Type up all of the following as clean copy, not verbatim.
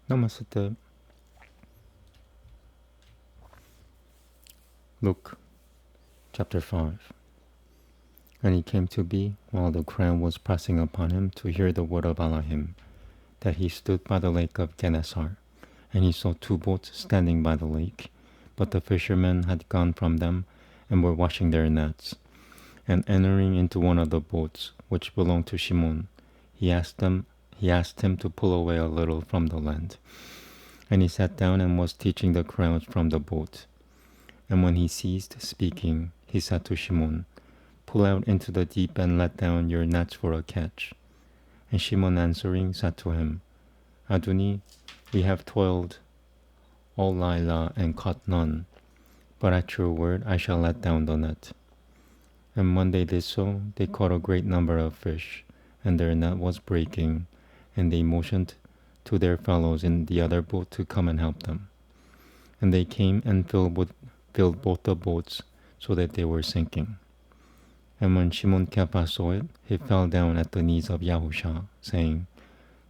남았을 때 Luke chapter 5. And it came to be, while the crowd was pressing upon him to hear the word of Elohim, that he stood by the lake of Gennesaret. And he saw two boats standing by the lake, but the fishermen had gone from them and were washing their nets. And entering into one of the boats, which belonged to Shimon, he asked him to pull away a little from the land. And he sat down and was teaching the crowds from the boat. And when he ceased speaking, he said to Shimon, Pull out into the deep and let down your nets for a catch. And Shimon answering said to him, Adoni, we have toiled all Lailah and caught none, but at your word I shall let down the net. And when they did so, they caught a great number of fish, and their net was breaking, and they motioned to their fellows in the other boat to come and help them. And they came and filled both the boats, so that they were sinking. And when Shimon Kephas saw it, he fell down at the knees of Yah-ooh-sha, saying,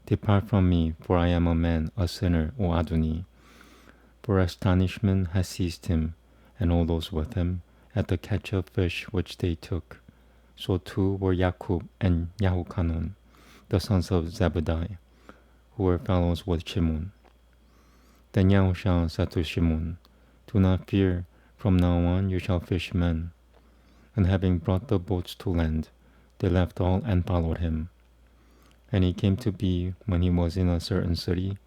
Depart from me, for I am a man, a sinner, O Adoni. For astonishment has seized him, and all those with him, at the catch of fish which they took. So too were Jacob and Yahuchanan, the sons of Zebedee, who were fellows with Shimon. Then Yah-ooh-sha said to Shimon, Do not fear, from now on you shall fish men. And having brought the boats to land, they left all and followed him. And it came to be, when he was in a certain city,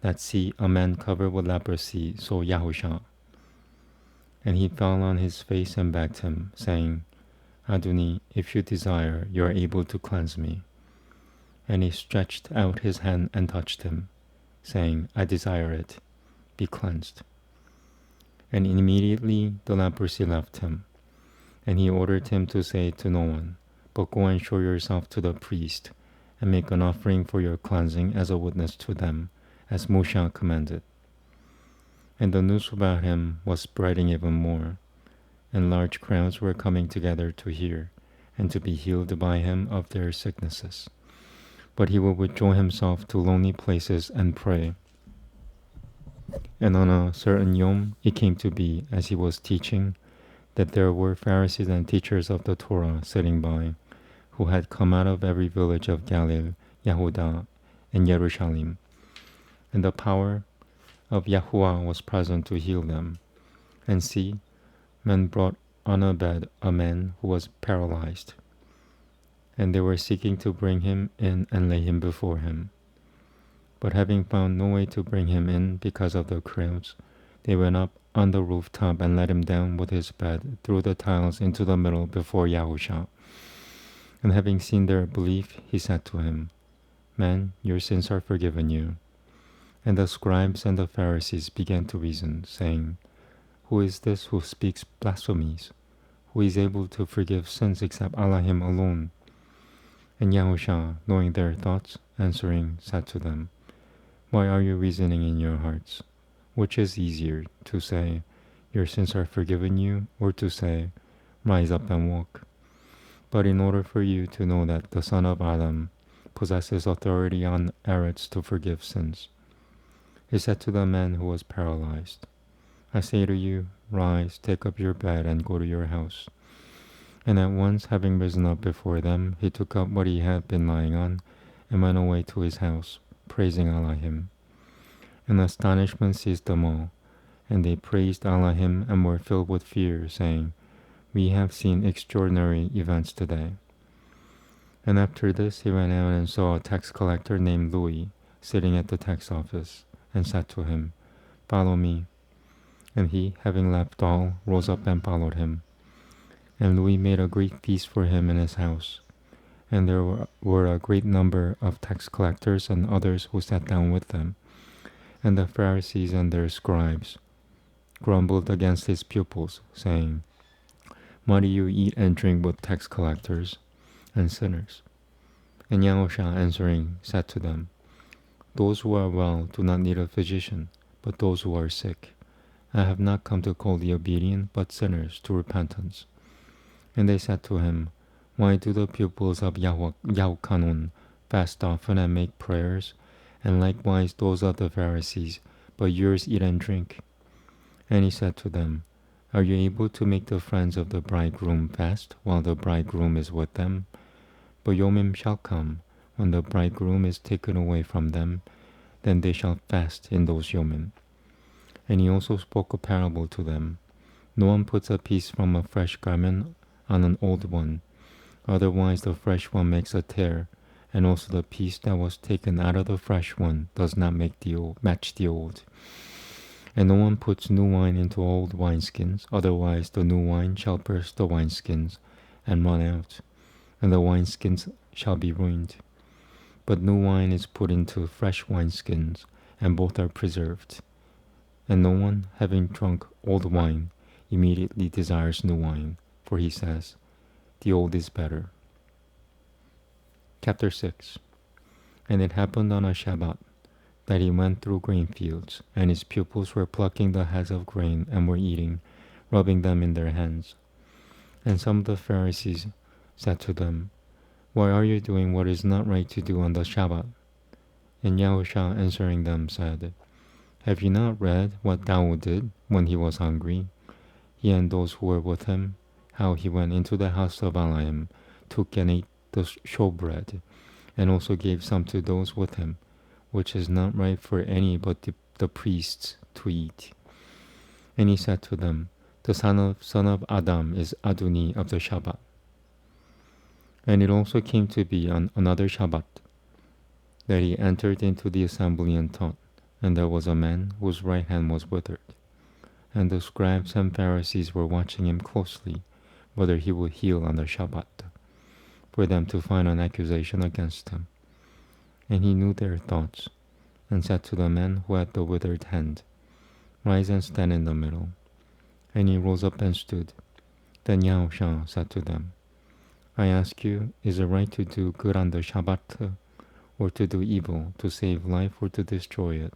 that see a man covered with leprosy saw Yah-ooh-sha. And he fell on his face and begged him, saying, Adoni, if you desire, you are able to cleanse me. And he stretched out his hand and touched him, saying, I desire it, be cleansed. And immediately the leprosy left him. And he ordered him to say to no one, but go and show yourself to the priest, and make an offering for your cleansing as a witness to them, as Moshe commanded. And the news about him was spreading even more, and large crowds were coming together to hear, and to be healed by him of their sicknesses. But he would withdraw himself to lonely places and pray. And on a certain Yom it came to be, as he was teaching, that there were Pharisees and teachers of the Torah sitting by, who had come out of every village of Galilee, Yehudah, and Jerusalem. And the power of Yahuwah was present to heal them. And see, men brought on a bed a man who was paralyzed. And they were seeking to bring him in and lay him before him. But having found no way to bring him in because of the crowds, they went up on the rooftop and let him down with his bed through the tiles into the middle before Yah-ooh-sha. And having seen their belief, he said to him, Man, your sins are forgiven you. And the scribes and the Pharisees began to reason, saying, Who is this who speaks blasphemies? Who is able to forgive sins except Elohim alone? And Yah-ooh-sha, knowing their thoughts, answering, said to them, Why are you reasoning in your hearts? Which is easier, to say, Your sins are forgiven you, or to say, Rise up and walk? But in order for you to know that the Son of Adam possesses authority on earth to forgive sins, he said to the man who was paralyzed, I say to you, rise, take up your bed, and go to your house. And at once, having risen up before them, he took up what he had been lying on, and went away to his house, praising Elohim. And astonishment seized them all, and they praised Elohim and were filled with fear, saying, We have seen extraordinary events today. And after this he went out and saw a tax collector named Louis sitting at the tax office, and said to him, Follow me. And he, having left all, rose up and followed him. And Louis made a great feast for him in his house. And there were a great number of tax collectors and others who sat down with them. And the Pharisees and their scribes grumbled against his pupils, saying, Why do you eat and drink with tax collectors and sinners? And Yah-ooh-sha answering said to them, Those who are well do not need a physician, but those who are sick. I have not come to call the obedient, but sinners to repentance. And they said to him, Why do the pupils of Yahuchanan fast often and make prayers, and likewise those of the Pharisees, but yours eat and drink. And he said to them, Are you able to make the friends of the bridegroom fast while the bridegroom is with them? But Yomim shall come, when the bridegroom is taken away from them, then they shall fast in those Yomim. And he also spoke a parable to them. No one puts a piece from a fresh garment on an old one, otherwise the fresh one makes a tear, and also the piece that was taken out of the fresh one does not match the old. And no one puts new wine into old wineskins, otherwise the new wine shall burst the wineskins and run out, and the wineskins shall be ruined. But new wine is put into fresh wineskins, and both are preserved. And no one, having drunk old wine, immediately desires new wine, for he says, The old is better. Chapter 6. And it happened on a Shabbat that he went through grain fields, and his pupils were plucking the heads of grain and were eating, rubbing them in their hands. And some of the Pharisees said to them, Why are you doing what is not right to do on the Shabbat? And Yah-ooh-sha answering them said, Have you not read what David did when he was hungry, he and those who were with him, how he went into the house of Amein, took and ate the showbread, and also gave some to those with him, which is not right for any but the priests to eat. And he said to them, The son of Adam is Adoni of the Shabbat. And it also came to be on another Shabbat that he entered into the assembly and taught, and there was a man whose right hand was withered. And the scribes and Pharisees were watching him closely, whether he would heal on the Shabbat, for them to find an accusation against him. And he knew their thoughts, and said to the man who had the withered hand, Rise and stand in the middle. And he rose up and stood. Then Yah-ooh-sha said to them, I ask you, is it right to do good on the Shabbat, or to do evil, to save life, or to destroy it?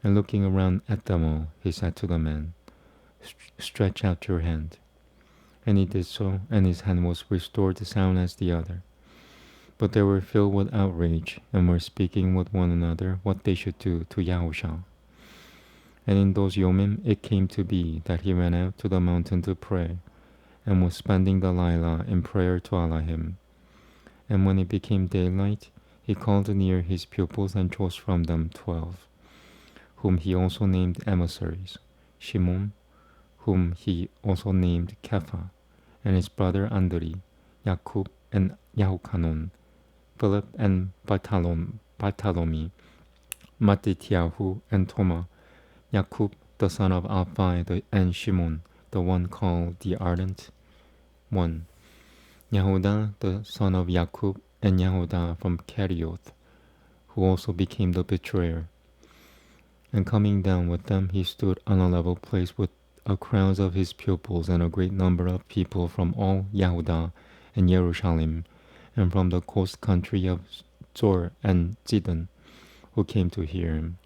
And looking around at them all, he said to the man, Stretch out your hand. And he did so, and his hand was restored sound as the other. But they were filled with outrage, and were speaking with one another what they should do to Yah-ooh-sha. And in those Yomim it came to be that he went out to the mountain to pray, and was spending the Lailah in prayer to Elohim. And when it became daylight, he called near his pupils and chose from them 12, whom he also named emissaries, Shimon, whom he also named Kepha, and his brother Andri, Yakub and Yahukanon, Philip and Bartholomew, Mattityahu and Thomas, Yakub the son of Alphae and Shimon, the one called the Ardent, 1. Yehuda the son of Yakub, and Yehuda from Kerioth, who also became the betrayer. And coming down with them, he stood on a level place with a crowd of his pupils and a great number of people from all Yehuda and Jerusalem, and from the coast country of Zor and Zidon, who came to hear him,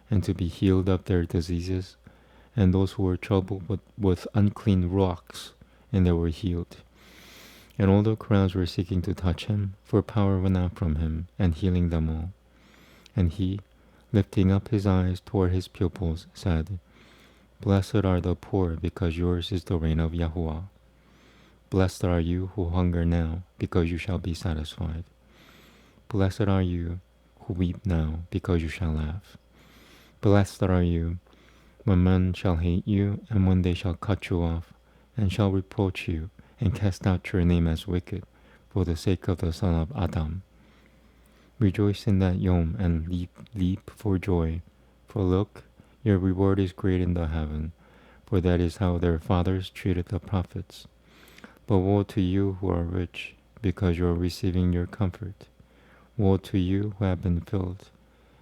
and to be healed of their diseases, and those who were troubled with unclean ruachs, and they were healed. And all the crowds were seeking to touch him, for power went out from him, and healing them all. And he, lifting up his eyes toward his pupils, said, Blessed are the poor, because yours is the reign of Yahuwah. Blessed are you who hunger now, because you shall be satisfied. Blessed are you who weep now, because you shall laugh. Blessed are you when men shall hate you, and when they shall cut you off, and shall reproach you, and cast out your name as wicked, for the sake of the son of Adam. Rejoice in that Yom, and leap for joy, for look, your reward is great in the heaven, for that is how their fathers treated the prophets. But woe to you who are rich, because you are receiving your comfort. Woe to you who have been filled,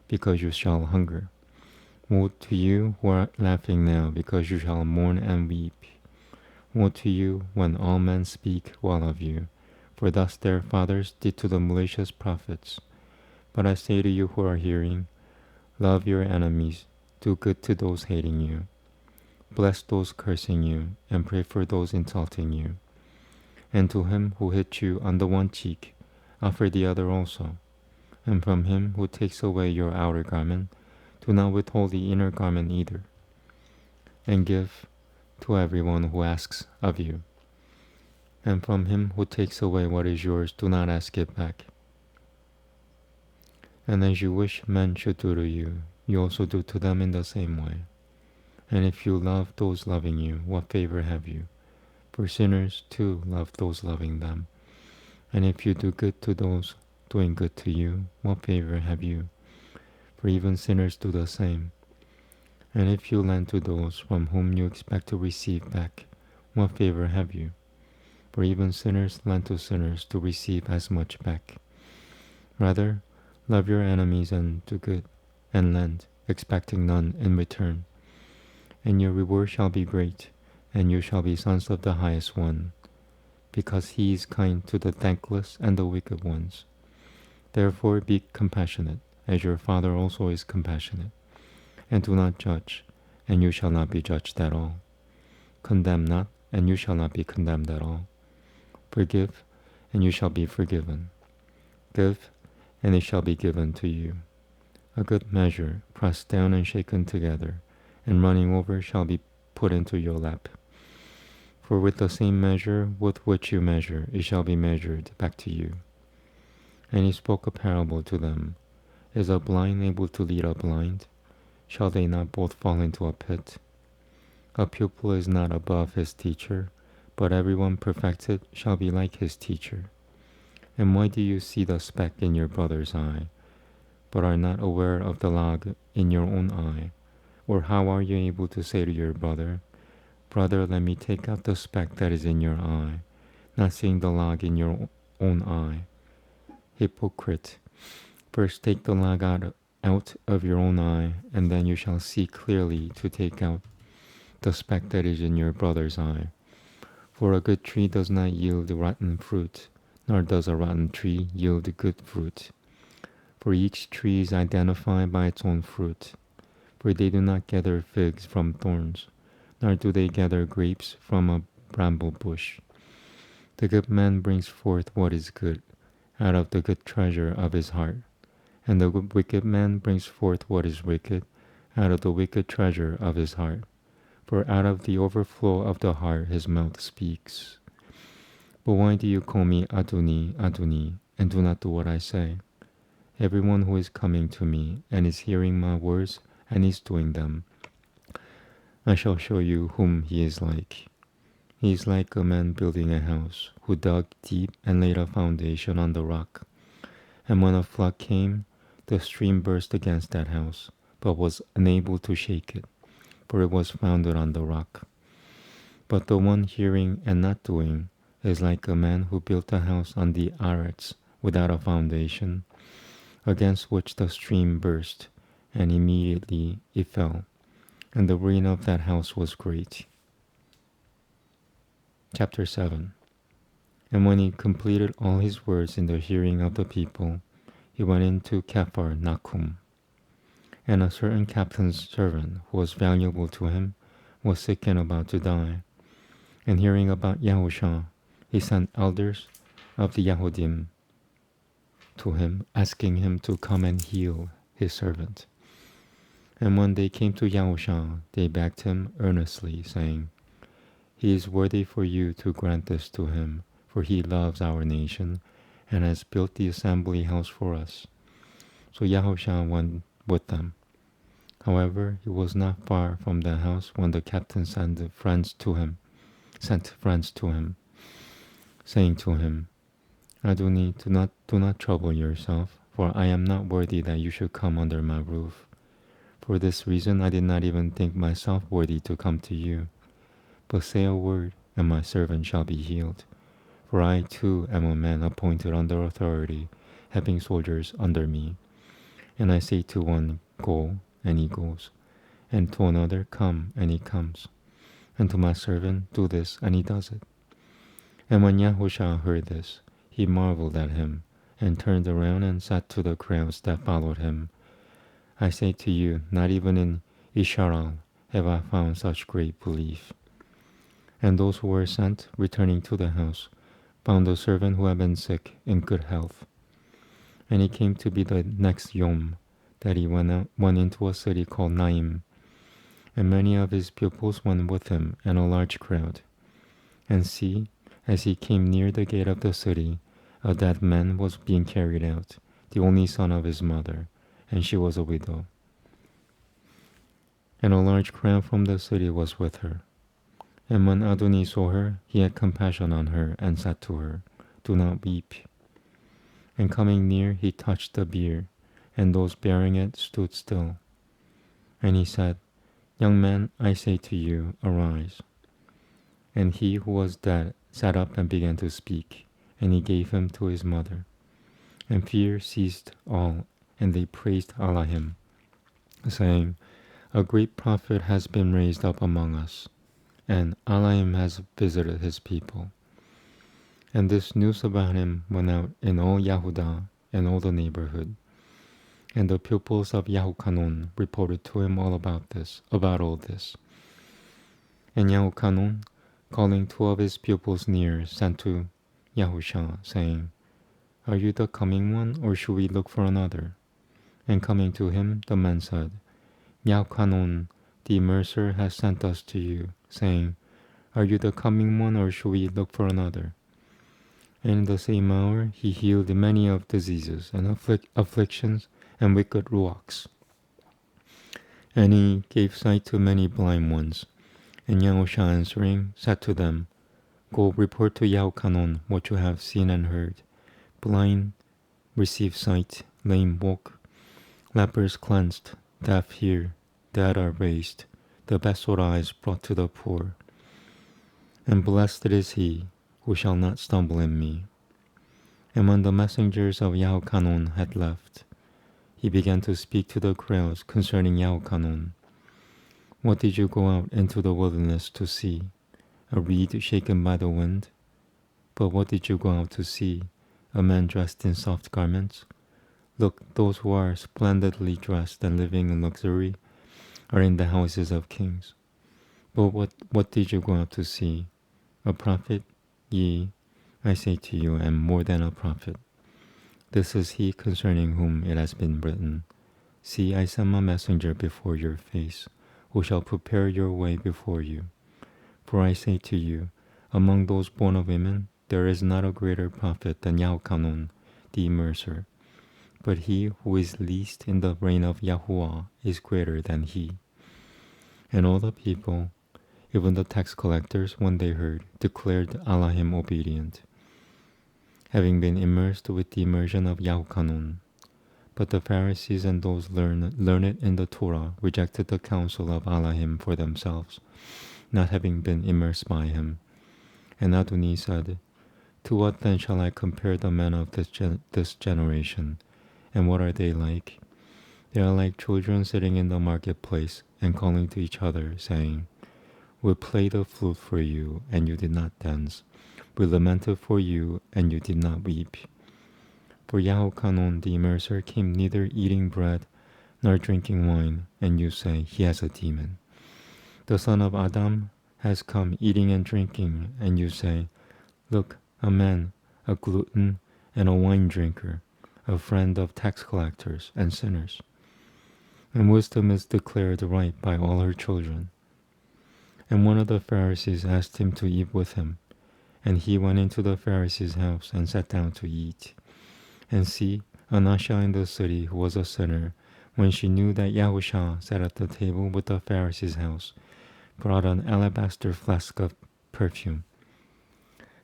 because you shall hunger. Woe to you who are laughing now, because you shall mourn and weep. Woe to you when all men speak well of you, for thus their fathers did to the malicious prophets. But I say to you who are hearing, love your enemies, do good to those hating you, bless those cursing you, and pray for those insulting you. And to him who hits you on the one cheek, offer the other also. And from him who takes away your outer garment, do not withhold the inner garment either. And give to everyone who asks of you. And from him who takes away what is yours, do not ask it back. And as you wish men should do to you, you also do to them in the same way. And if you love those loving you, what favor have you? For sinners too love those loving them. And if you do good to those doing good to you, what favor have you? For even sinners do the same. And if you lend to those from whom you expect to receive back, what favor have you? For even sinners lend to sinners to receive as much back. Rather, love your enemies and do good, and lend, expecting none in return. And your reward shall be great, and you shall be sons of the highest one, because he is kind to the thankless and the wicked ones. Therefore be compassionate, as your Father also is compassionate. And do not judge, and you shall not be judged at all. Condemn not, and you shall not be condemned at all. Forgive, and you shall be forgiven. Give, and it shall be given to you. A good measure, pressed down and shaken together, and running over shall be put into your lap. For with the same measure with which you measure, it shall be measured back to you. And he spoke a parable to them. Is a blind able to lead a blind? Shall they not both fall into a pit? A pupil is not above his teacher, but everyone perfected shall be like his teacher. And why do you see the speck in your brother's eye, but are not aware of the log in your own eye? Or how are you able to say to your brother, Brother, let me take out the speck that is in your eye, not seeing the log in your own eye? Hypocrite, first take the log out of your own eye, and then you shall see clearly to take out the speck that is in your brother's eye. For a good tree does not yield rotten fruit, nor does a rotten tree yield good fruit. For each tree is identified by its own fruit. For they do not gather figs from thorns, nor do they gather grapes from a bramble bush. The good man brings forth what is good out of the good treasure of his heart, and the wicked man brings forth what is wicked out of the wicked treasure of his heart. For out of the overflow of the heart his mouth speaks. But why do you call me Adoni, Adoni, and do not do what I say? Everyone who is coming to me and is hearing my words and is doing them, I shall show you whom he is like. He is like a man building a house, who dug deep and laid a foundation on the rock. And when a flood came, the stream burst against that house, but was unable to shake it, for it was founded on the rock. But the one hearing and not doing is like a man who built a house on the arets without a foundation, against which the stream burst, and immediately it fell, and the ruin of that house was great. Chapter 7. And when he completed all his words in the hearing of the people, he went into Capharnaum. And a certain captain's servant, who was valuable to him, was sick and about to die. And hearing about Yah-ooh-sha, he sent elders of the Yahudim to him, asking him to come and heal his servant. And when they came to Yah-ooh-sha, they begged him earnestly, saying, He is worthy for you to grant this to him, for he loves our nation, and has built the assembly house for us. So Yah-ooh-sha went with them. However, he was not far from the house when the captain sent friends to him, saying to him, Adoni, do not trouble yourself, for I am not worthy that you should come under my roof. For this reason I did not even think myself worthy to come to you. But say a word, and my servant shall be healed. For I too am a man appointed under authority, having soldiers under me. And I say to one, Go, and he goes, and to another, Come, and he comes, and to my servant, Do this, and he does it. And when Yah-ooh-sha heard this, he marveled at him, and turned around and said to the crowds that followed him, I say to you, not even in Israel have I found such great belief. And those who were sent, returning to the house, found the servant who had been sick in good health. And it came to be the next Yom that he went into a city called Naim, and many of his pupils went with him, and a large crowd. And see, as he came near the gate of the city, a dead man was being carried out, the only son of his mother, and she was a widow. And a large crowd from the city was with her. And when Adoni saw her, he had compassion on her, and said to her, "Do not weep." And coming near, he touched the bier, and those bearing it stood still. And he said, "Young man, I say to you, arise." And he who was dead sat up and began to speak, and he gave him to his mother. And fear seized all, and they praised Allahim, saying, "A great prophet has been raised up among us, and Allahim has visited his people." And this news about him went out in all Yehuda and all the neighborhood. And the pupils of Yahukanon reported to him all about all this. And Yahukanon, calling 2 of his pupils near, sent to Yah-ooh-sha, saying, "Are you the coming one, or should we look for another?" And coming to him, the man said, "Yahukanon, the immerser, has sent us to you, saying, 'Are you the coming one, or should we look for another?'" And in the same hour he healed many of diseases and afflictions and wicked ruachs. And he gave sight to many blind ones. And Yah-ooh-sha answering said to them, "Go report to Yahukanon what you have seen and heard. Blind receive sight, lame walk, lepers cleansed, deaf hear, dead are raised, the besot eyes brought to the poor. And blessed is he who shall not stumble in me." And when the messengers of Yahukanon had left, he began to speak to the crowds concerning Yahukanon. "What did you go out into the wilderness to see? A reed shaken by the wind? But what did you go out to see? A man dressed in soft garments? Look, those who are splendidly dressed and living in luxury are in the houses of kings. But what did you go out to see? A prophet? Ye, I say to you, am more than a prophet. This is he concerning whom it has been written, 'See, I send my messenger before your face, who shall prepare your way before you.' For I say to you, among those born of women, there is not a greater prophet than Yahukanon, the immerser. But he who is least in the reign of Yahuwah is greater than he." And all the people, even the tax collectors, when they heard, declared Allahim obedient, having been immersed with the immersion of Yahukanon. But the Pharisees and those learned in the Torah rejected the counsel of Allahim for themselves, not having been immersed by him. And Adoni said, "To what then shall I compare the men of this generation? And what are they like? They are like children sitting in the marketplace and calling to each other, saying, 'We played the flute for you, and you did not dance. We lamented for you, and you did not weep.' For Yahukanon the immerser came neither eating bread nor drinking wine, and you say, 'He has a demon.' The son of Adam has come eating and drinking, and you say, 'Look, a man, a glutton and a wine drinker, a friend of tax collectors and sinners.' And wisdom is declared right by all her children." And one of the Pharisees asked him to eat with him. And he went into the Pharisee's house and sat down to eat. And see, Anasha in the city, who was a sinner, when she knew that Yah-ooh-sha sat at the table with the Pharisee's house, brought an alabaster flask of perfume.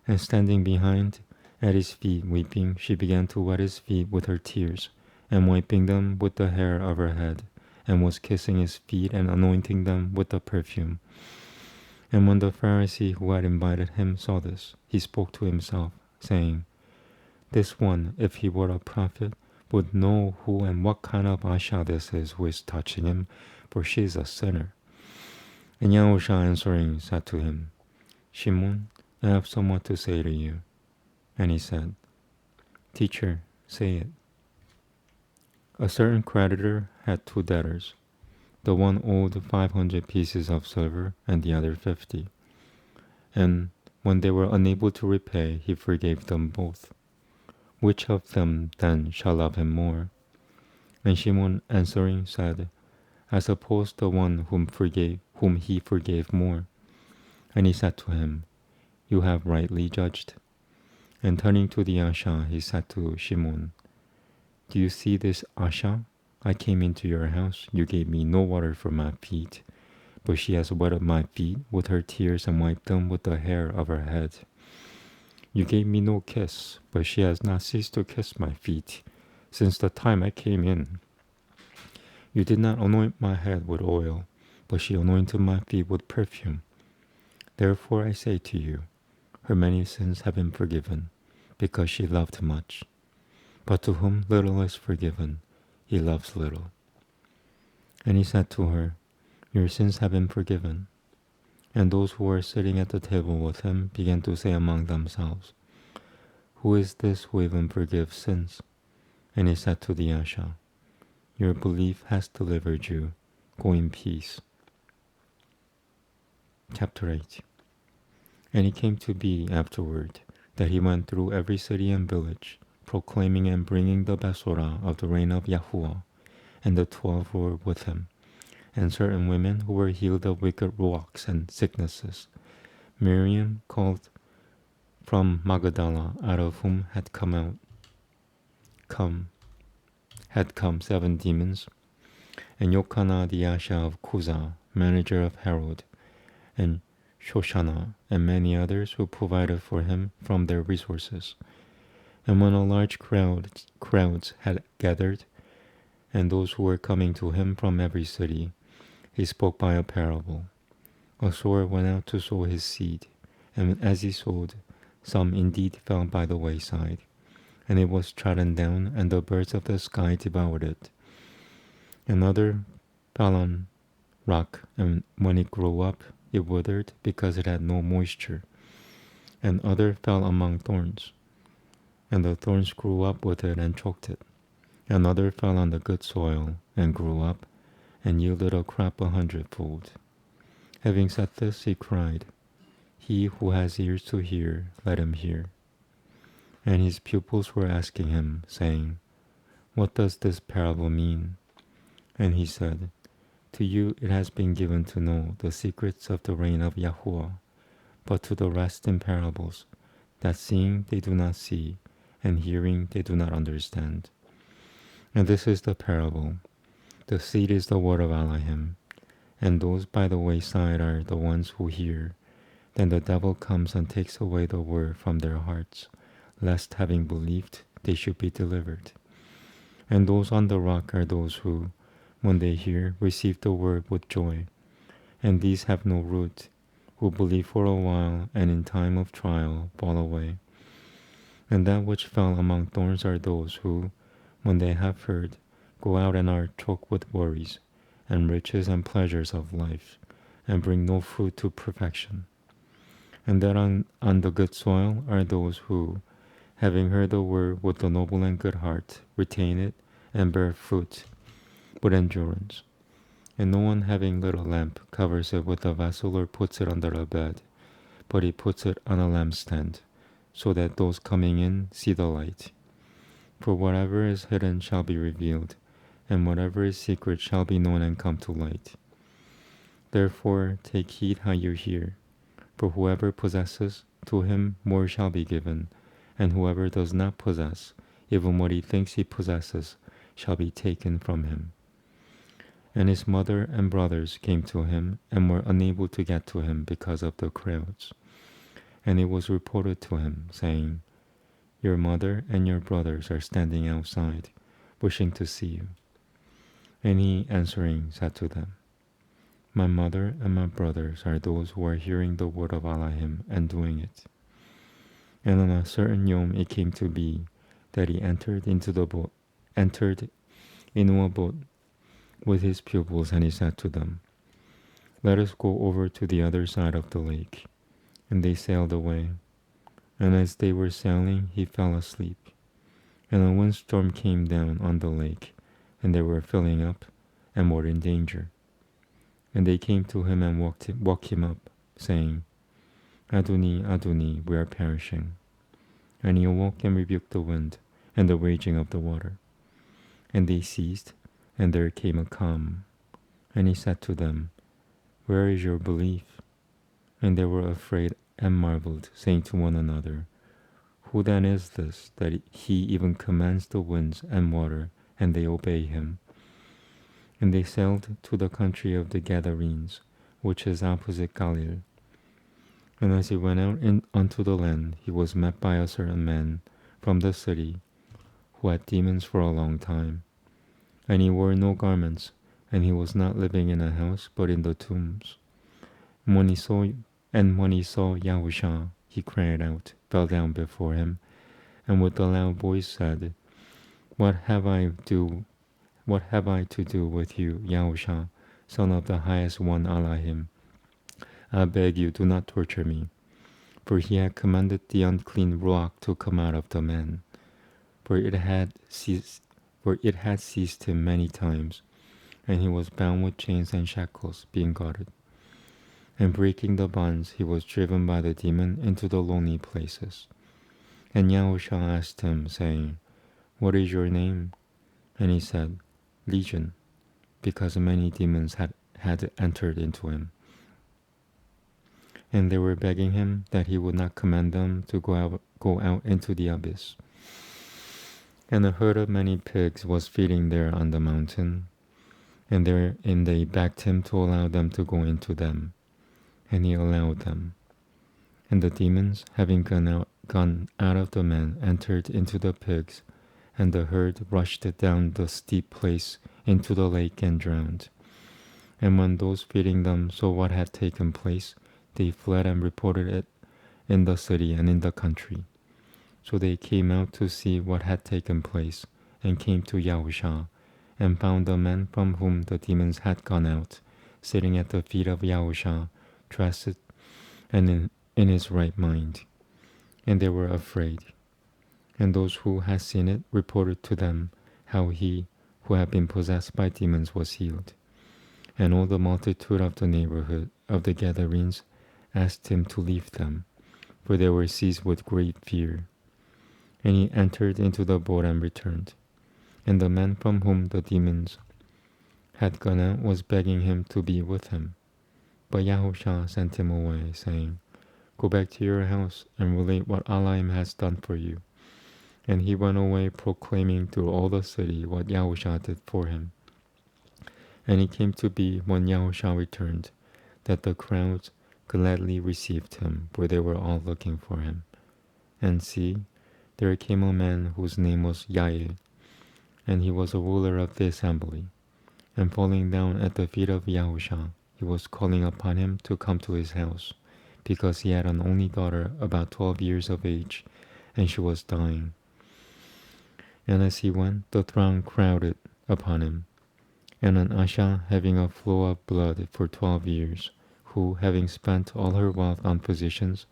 And standing behind, at his feet weeping, she began to wet his feet with her tears, and wiping them with the hair of her head, and was kissing his feet and anointing them with the perfume. And when the Pharisee who had invited him saw this, he spoke to himself, saying, "This one, if he were a prophet, would know who and what kind of Asha this is who is touching him, for she is a sinner." And Yah-ooh-sha answering said to him, "Shimon, I have somewhat to say to you." And he said, "Teacher, say it." A certain creditor had 2 debtors. The one owed 500 pieces of silver, and the other 50. And when they were unable to repay, he forgave them both. Which of them then shall love him more? And Shimon answering said, I suppose the one whom he forgave more. And he said to him, You have rightly judged. And turning to the Yah-ooh-sha, he said to Shimon, Do you see this Asha? I came into your house. You gave me no water for my feet, but she has wetted my feet with her tears and wiped them with the hair of her head. You gave me no kiss, but she has not ceased to kiss my feet since the time I came in. You did not anoint my head with oil, but she anointed my feet with perfume. Therefore I say to you, her many sins have been forgiven, because she loved much. But to whom little is forgiven, he loves little. And he said to her, Your sins have been forgiven. And those who were sitting at the table with him began to say among themselves, Who is this who even forgives sins? And he said to the Yah-ooh-sha, Your belief has delivered you. Go in peace. Chapter 8. And it came to be afterward that he went through every city and village, proclaiming and bringing the Besorah of the reign of Yahuwah, and the 12 were with him, and certain women who were healed of wicked ruachs and sicknesses. Miriam called from Magdala, out of whom had come 7 demons, and Yochanan the Yah-ooh-sha of Kuza, manager of Herod, and Shoshana, and many others who provided for him from their resources. And when a large crowds had gathered, and those who were coming to him from every city, he spoke by a parable. A sower went out to sow his seed, and as he sowed, some indeed fell by the wayside, and it was trodden down, and the birds of the sky devoured it. Another fell on rock, and when it grew up, it withered because it had no moisture. And other fell among thorns, and the thorns grew up with it and choked it. Another fell on the good soil, and grew up, and yielded a crop 100-fold. Having said this, he cried, He who has ears to hear, let him hear. And his pupils were asking him, saying, What does this parable mean? And he said, To you it has been given to know the secrets of the reign of Yahuwah, but to the rest in parables, that seeing they do not see, and hearing they do not understand. And this is the parable. The seed is the word of Elohim, and those by the wayside are the ones who hear. Then the devil comes and takes away the word from their hearts, lest having believed they should be delivered. And those on the rock are those who, when they hear, receive the word with joy. And these have no root, who believe for a while, and in time of trial fall away. And that which fell among thorns are those who, when they have heard, go out and are choked with worries, and riches and pleasures of life, and bring no fruit to perfection. And that on the good soil are those who, having heard the word with a noble and good heart, retain it, and bear fruit with endurance. And no one having lit a lamp covers it with a vessel or puts it under a bed, but he puts it on a lampstand, so that those coming in see the light. For whatever is hidden shall be revealed, and whatever is secret shall be known and come to light. Therefore take heed how you hear, for whoever possesses, to him more shall be given, and whoever does not possess, even what he thinks he possesses, shall be taken from him. And his mother and brothers came to him, and were unable to get to him because of the crowds. And it was reported to him, saying, Your mother and your brothers are standing outside, wishing to see you. And he answering said to them, My mother and my brothers are those who are hearing the word of Elohim and doing it. And on a certain yom it came to be that he entered into a boat with his pupils, and he said to them, Let us go over to the other side of the lake. And they sailed away. And as they were sailing, he fell asleep. And a windstorm came down on the lake, and they were filling up, and were in danger. And they came to him and woke him up, saying, Adoni, Adoni, we are perishing. And he awoke and rebuked the wind, and the raging of the water. And they ceased, and there came a calm. And he said to them, Where is your belief? And they were afraid and marveled, saying to one another, Who then is this, that he even commands the winds and water, and they obey him? And they sailed to the country of the Gadarenes, which is opposite Galilee. And as he went out unto the land, he was met by a certain man from the city, who had demons for a long time. And he wore no garments, and he was not living in a house, but in the tombs. And when he saw Yah-ooh-sha, he cried out, fell down before him, and with a loud voice said, What have I to do with you, Yah-ooh-sha, son of the highest one Allahim? I beg you, do not torture me. For he had commanded the unclean ruach to come out of the man, for it had seized him many times, and he was bound with chains and shackles, being guarded. And breaking the bonds, he was driven by the demon into the lonely places. And Yah-ooh-sha asked him, saying, What is your name? And he said, Legion, because many demons had entered into him. And they were begging him that he would not command them to go out into the abyss. And a herd of many pigs was feeding there on the mountain, and they begged him to allow them to go into them. And he allowed them. And the demons, having gone out of the man, entered into the pigs, and the herd rushed down the steep place into the lake and drowned. And when those feeding them saw what had taken place, they fled and reported it in the city and in the country. So they came out to see what had taken place, and came to Yah-ooh-sha, and found the man from whom the demons had gone out, sitting at the feet of Yah-ooh-sha, dressed and in his right mind. And they were afraid. And those who had seen it reported to them how he who had been possessed by demons was healed. And all the multitude of the neighborhood of the Gadarenes asked him to leave them, for they were seized with great fear. And he entered into the boat and returned. And the man from whom the demons had gone out was begging him to be with him. But Yah-ooh-sha sent him away, saying, Go back to your house and relate what Allahim has done for you. And he went away proclaiming through all the city what Yah-ooh-sha did for him. And it came to be, when Yah-ooh-sha returned, that the crowds gladly received him, for they were all looking for him. And see, there came a man whose name was Yael, and he was a ruler of the assembly. And falling down at the feet of Yah-ooh-sha, he was calling upon him to come to his house, because he had an only daughter about 12 years of age, and she was dying. And as he went, the throng crowded upon him. And an Asha, having a flow of blood for 12 years, who, having spent all her wealth on physicians,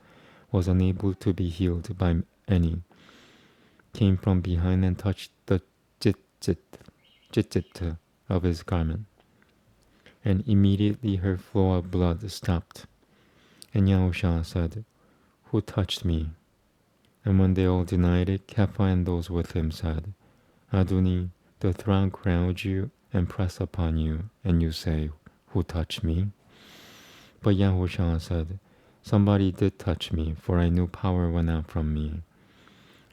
was unable to be healed by any, came from behind and touched the jit of his garment. And immediately her flow of blood stopped. And Yah-ooh-sha said, Who touched me? And when they all denied it, Kepha and those with him said, Aduni, the throng crowd you and press upon you, and you say, Who touched me? But Yah-ooh-sha said, Somebody did touch me, for I knew power went out from me.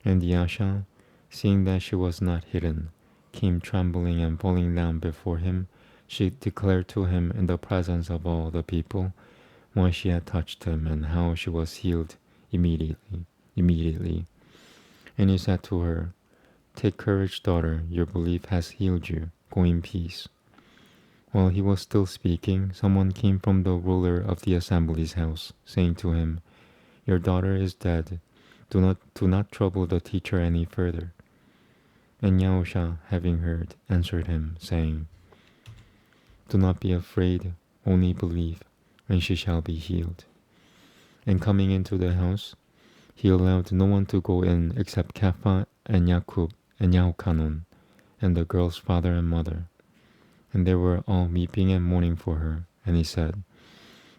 And the Asha, seeing that she was not hidden, came trembling and falling down before him. She declared to him in the presence of all the people why she had touched him, and how she was healed immediately. And he said to her, Take courage, daughter, your belief has healed you. Go in peace. While he was still speaking, someone came from the ruler of the assembly's house, saying to him, Your daughter is dead. Do not trouble the teacher any further. And Yah-ooh-sha, having heard, answered him, saying, Do not be afraid, only believe, and she shall be healed. And coming into the house, he allowed no one to go in except Kepha and Yakub and Yahuchanan, and the girl's father and mother. And they were all weeping and mourning for her. And he said,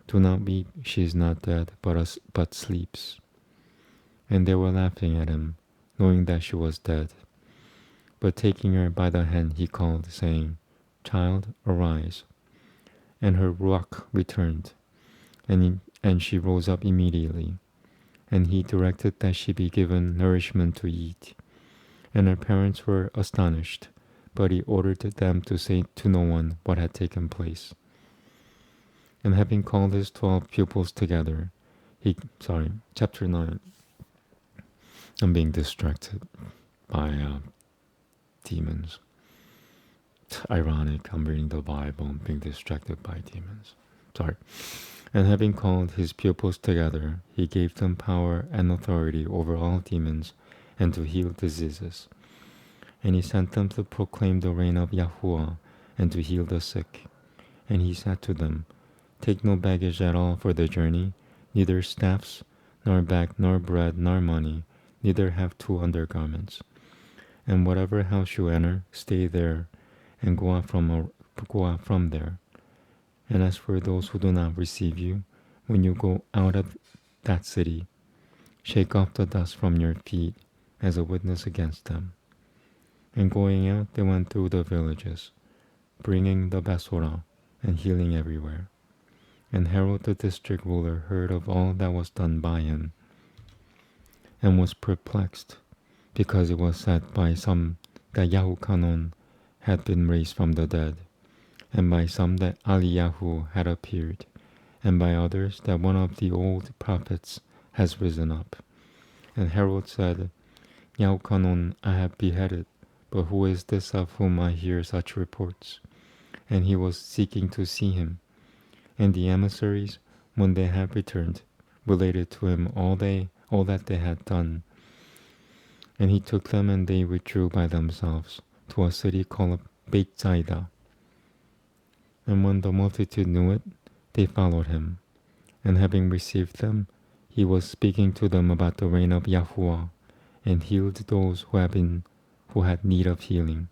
Do not weep, she is not dead, but sleeps. And they were laughing at him, knowing that she was dead. But taking her by the hand he called, saying, Child, arise. And her ruach returned, and she rose up immediately. And he directed that she be given nourishment to eat. And her parents were astonished, but he ordered them to say to no one what had taken place. And having called his 12 pupils together, chapter 9. I'm being distracted by demons. It's ironic, I'm reading the Bible and being distracted by demons. Sorry. And having called his pupils together, he gave them power and authority over all demons and to heal diseases. And he sent them to proclaim the reign of Yahuwah and to heal the sick. And he said to them, Take no baggage at all for the journey, neither staffs, nor bag, nor bread, nor money, neither have 2 undergarments. And whatever house you enter, stay there, and go out from there. And as for those who do not receive you, when you go out of that city, shake off the dust from your feet as a witness against them. And going out, they went through the villages, bringing the Basorah and healing everywhere. And Herod the district ruler heard of all that was done by him, and was perplexed, because it was said by some that Yahukanon had been raised from the dead, and by some that Eliyahu had appeared, and by others that one of the old prophets has risen up. And Herod said, Yahukanon I have beheaded, but who is this of whom I hear such reports? And he was seeking to see him. And the emissaries, when they had returned, related to him all that they had done. And he took them, and they withdrew by themselves to a city called Bethsaida. And when the multitude knew it, they followed him. And having received them, he was speaking to them about the reign of Yahuwah, and healed those who had need of healing.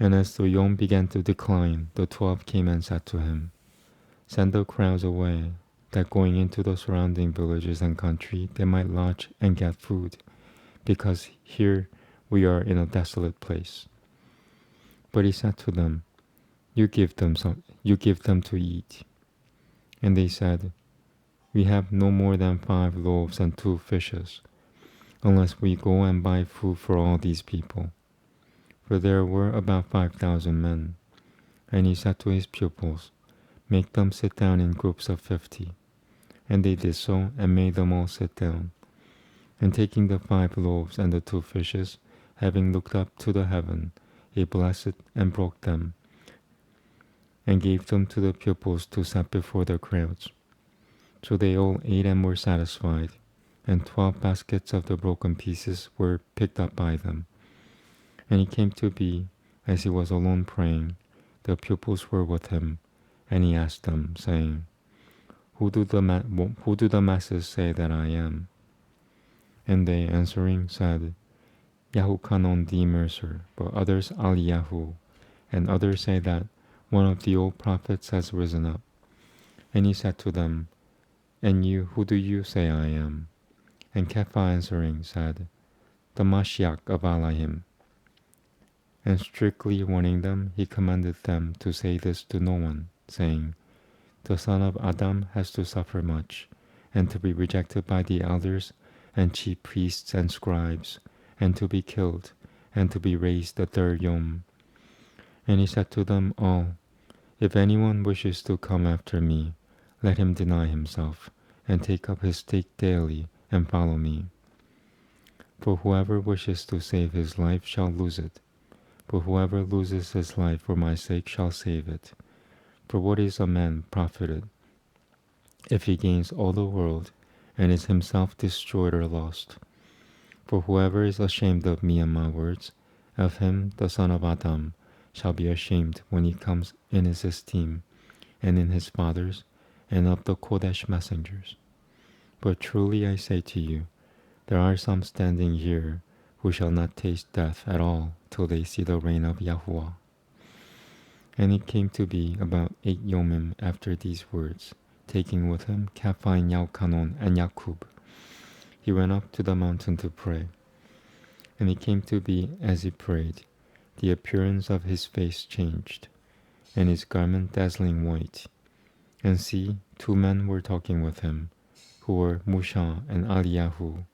And as the yom began to decline, the 12 came and said to him, Send the crowds away, that going into the surrounding villages and country they might lodge and get food, because here we are in a desolate place. But he said to them, You give them to eat. And they said, We have no more than 5 loaves and 2 fishes, unless we go and buy food for all these people. For there were about 5,000 men. And he said to his pupils, Make them sit down in groups of 50. And they did so, and made them all sit down. And taking the 5 loaves and the 2 fishes, having looked up to the heaven, he blessed and broke them, and gave them to the pupils to set before the crowds. So they all ate and were satisfied, and 12 baskets of the broken pieces were picked up by them. And it came to be, as he was alone praying, the pupils were with him, and he asked them, saying, Who do the masses say that I am? And they, answering, said, Yahukanon the Immerser, but others Eliyahu, and others say that one of the old prophets has risen up. And he said to them, And you, who do you say I am? And Kepha answering said, The Mashiach of Elohim. And strictly warning them, he commanded them to say this to no one, saying, The son of Adam has to suffer much, and to be rejected by the elders and chief priests and scribes, and to be killed, and to be raised the 3rd yom. And he said to them all, If anyone wishes to come after me, let him deny himself, and take up his stake daily, and follow me. For whoever wishes to save his life shall lose it, but whoever loses his life for my sake shall save it. For what is a man profited, if he gains all the world, and is himself destroyed or lost? For whoever is ashamed of me and my words, of him the son of Adam shall be ashamed when he comes in his esteem, and in his father's, and of the Kodesh messengers. But truly I say to you, there are some standing here who shall not taste death at all till they see the reign of Yahuwah. And it came to be about 8 yomim after these words, taking with him Kepha and Yahukanon and Yakub. He went up to the mountain to pray. And it came to be, as he prayed, the appearance of his face changed, and his garment dazzling white. And see, two men were talking with him, who were Musha and Eliyahu,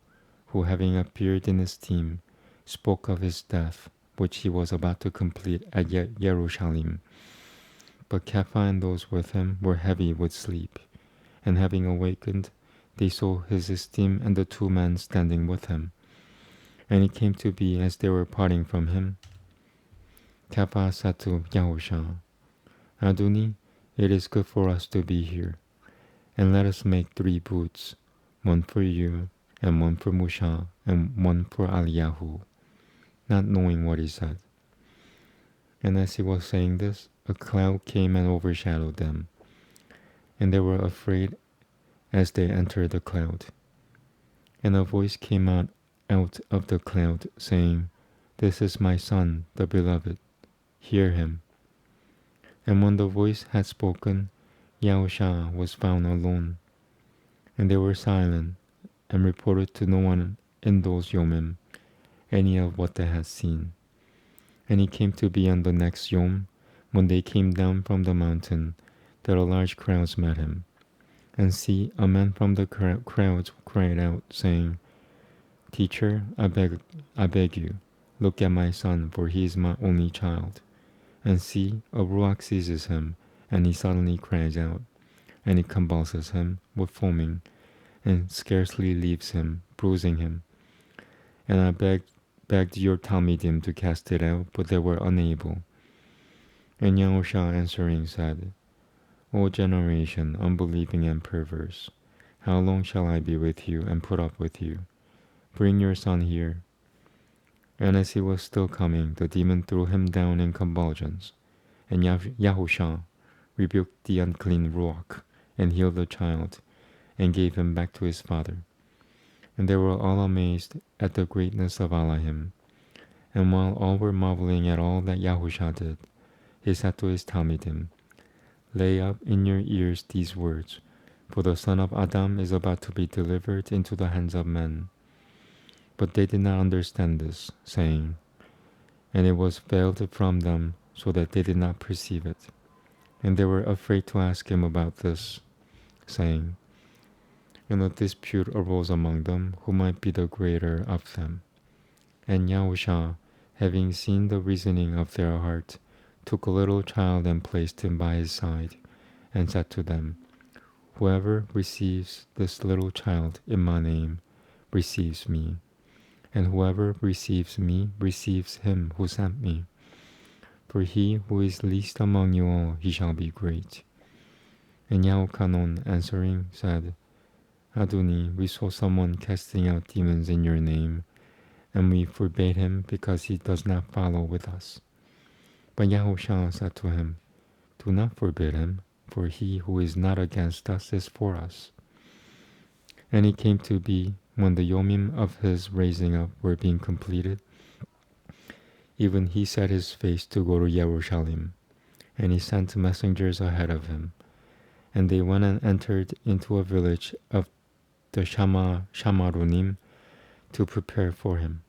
who having appeared in his team, spoke of his death, which he was about to complete at Jerusalem. But Kepha and those with him were heavy with sleep, and having awakened, they saw his esteem and the two men standing with him. And it came to be, as they were parting from him, Kepha said to Yah-ooh-sha, Adoni, it is good for us to be here, and let us make 3 booths, one for you, and one for Musha, and one for Eliyahu, not knowing what he said. And as he was saying this, a cloud came and overshadowed them, and they were afraid as they entered the cloud. And a voice came out of the cloud, saying, This is my son, the beloved, hear him. And when the voice had spoken, Yah-ooh-sha was found alone, and they were silent, and reported to no one in those Yomim any of what they had seen. And it came to be on the next Yom, when they came down from the mountain, that a large crowd met him. And see, a man from the crowds cried out, saying, Teacher, I beg you, look at my son, for he is my only child. And see, a ruach seizes him, and he suddenly cries out, and it convulses him with foaming, and scarcely leaves him, bruising him. And I begged your Talmidim to cast it out, but they were unable. And Yah-ooh-sha answering said, O generation, unbelieving and perverse, how long shall I be with you and put up with you? Bring your son here. And as he was still coming, the demon threw him down in convulsions. And Yah-ooh-sha rebuked the unclean ruach, and healed the child, and gave him back to his father. And they were all amazed at the greatness of Elohim. And while all were marveling at all that Yah-ooh-sha did, he said to his Talmidim, Lay up in your ears these words, for the son of Adam is about to be delivered into the hands of men. But they did not understand this, saying, and it was veiled from them, so that they did not perceive it. And they were afraid to ask him about this, saying, and a dispute arose among them, who might be the greater of them. And Yah-ooh-sha, having seen the reasoning of their heart, took a little child and placed him by his side, and said to them, Whoever receives this little child in my name receives me, and whoever receives me receives him who sent me. For he who is least among you all, he shall be great. And Yahukanon answering said, Adoni, we saw someone casting out demons in your name, and we forbade him because he does not follow with us. But Yah-ooh-sha said to him, Do not forbid him, for he who is not against us is for us. And it came to be, when the yomim of his raising up were being completed, even he set his face to go to Jerusalem, and he sent messengers ahead of him. And they went and entered into a village of the Shamarunim to prepare for him.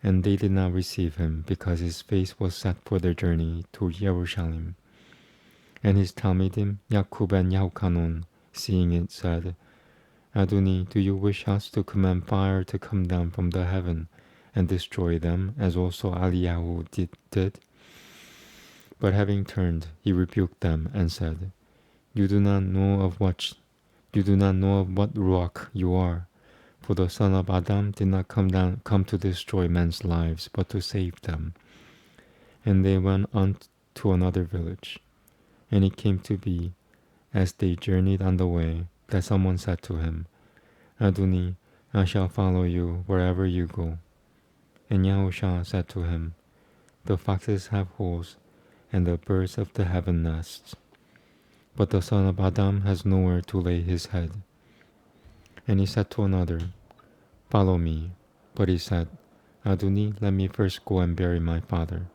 And they did not receive him, because his face was set for their journey to Jerusalem. And his Talmidim, Yakub and Yahukanon, seeing it, said, Adoni, do you wish us to command fire to come down from the heaven and destroy them, as also Eliyahu did? But having turned, he rebuked them and said, You do not know of what ruach you are, for the son of Adam did not come to destroy men's lives, but to save them. And they went on to another village. And it came to be, as they journeyed on the way, that someone said to him, Adoni, I shall follow you wherever you go. And Yah-ooh-sha said to him, The foxes have holes, and the birds of the heaven nests, but the son of Adam has nowhere to lay his head. And he said to another, Follow me. But he said, Adoni, let me first go and bury my father.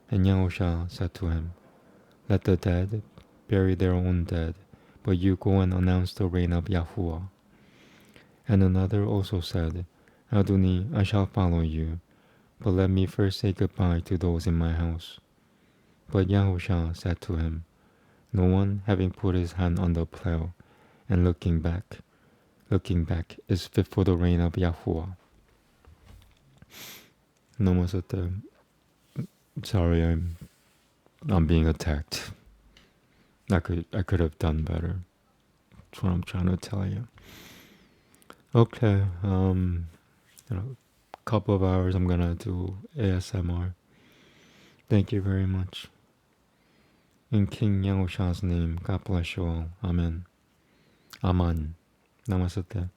And Yah-ooh-sha said to him, Let the dead bury their own dead, but you go and announce the reign of Yahuwah. And another also said, Adoni, I shall follow you, but let me first say goodbye to those in my house. But Yah-ooh-sha said to him, no one, having put his hand on the plow and looking back, is fit for the reign of Yahuwah. Namaste. Sorry, I'm being attacked. I could have done better. That's what I'm trying to tell you. Okay, couple of hours I'm gonna do ASMR. Thank you very much. In King Yah-usha's name, God bless you all. Amen. Amen. Namaste.